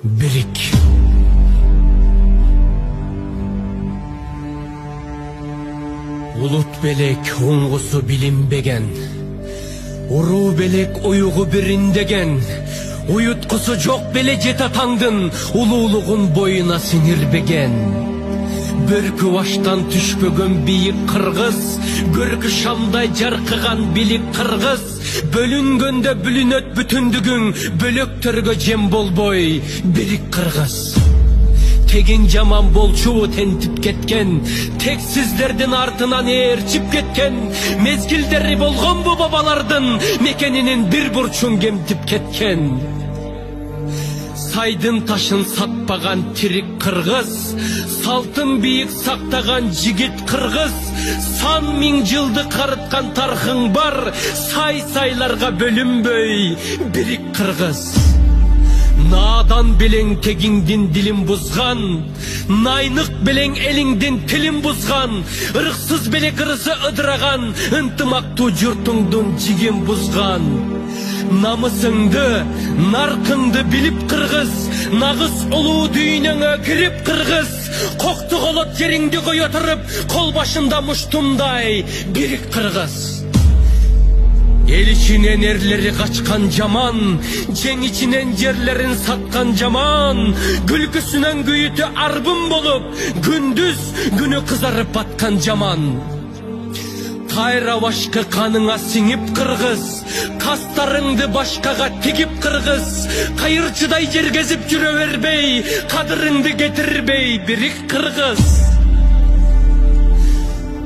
Birik. Ulut belek oңгусу билинбеген, уруу белек уюгу бириндеген, уюткусу жок беле жет атаңдын улуулугун бойуна сиңирбеген. Бөркү баштан түшпөгөн бийик кыргыз, көркү шамдай жаркыган билик кыргыз, бөлүнгөндө бүлүнөт бүтүндүгүң, бөлөктөргө жем болбой бирик кыргыз. Тегин жаман болчу тентип кеткен, тексиздердин артынан ээрчип кеткен, мезгилдери болгон бу бабалардын мекенинин бир бурчун кемтип кеткен. Сайдын ташын сатпаган тирик кыргыз, салтын бийик сактаган жигит кыргыз, сан миң жылды карыткан тархың бар, сай-сайларга бөлүнбөй бирик кыргыз. Надан белең тегиңдин дилин бузган, найнык белең элиңдин тилин бузган, ырыксыз беле кырысы ыдыраган, ынтымактуу журтуңдун жигин бузган. Намысыңды, наркыңды билип кыргыз, нагыз улуу дүйнөңө кирип кыргыз, кокту колот жериңди кое туруп, кол башында муштумдай бирик кыргыз. Эл ичинен эрлери качкан жаман, жең ичинен жерлерин саткан жаман, күлкүсүнөн күйүтү арбын болуп, күндүз күнү кызарып баткан жаман. Кайра башкы каныңа сиңип кыргыз, кастарыңды башкага тигип кыргыз, кайырчыдай жергезип жүрө бербей, кадырыңды кетирбей бирик кыргыз.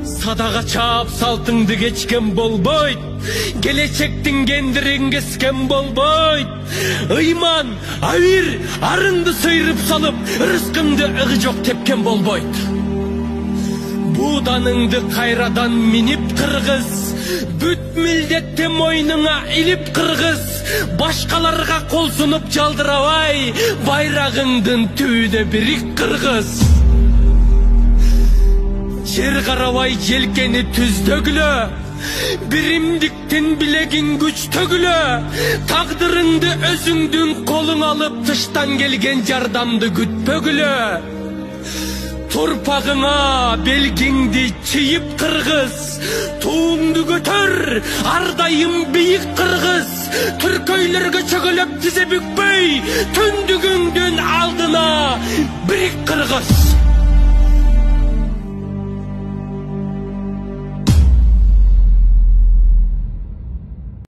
Садага чаап салтыңды кечкен болбойт, келечектин кендирин кескен болбойт. Ыйман, авир, арыңды сыйрып салып, рызкыңды ыгы жок тепкен болбойт. Буданыңды кайрадан минип кыргыз, бүт милдетти мойнуңа илип кыргыз, башкаларга кол сунуп жалдырабай, байрагыңдын түбүнө бирик кыргыз. Жер карабай желкени түздөгүлө, биримдиктин билегин күчтөгүлө, тагдырыңды өзүңдүн колуң алып, тыштан келген жардамды күтпөгүлө. Турпагыңа белгиңди чийип кыргыз, туңду көтөр, ар дайым бийик кыргыз, түркөйлөргө чөгөлөп тизе бүкпөй, түндүгүңдүн алдына бирик кыргыз.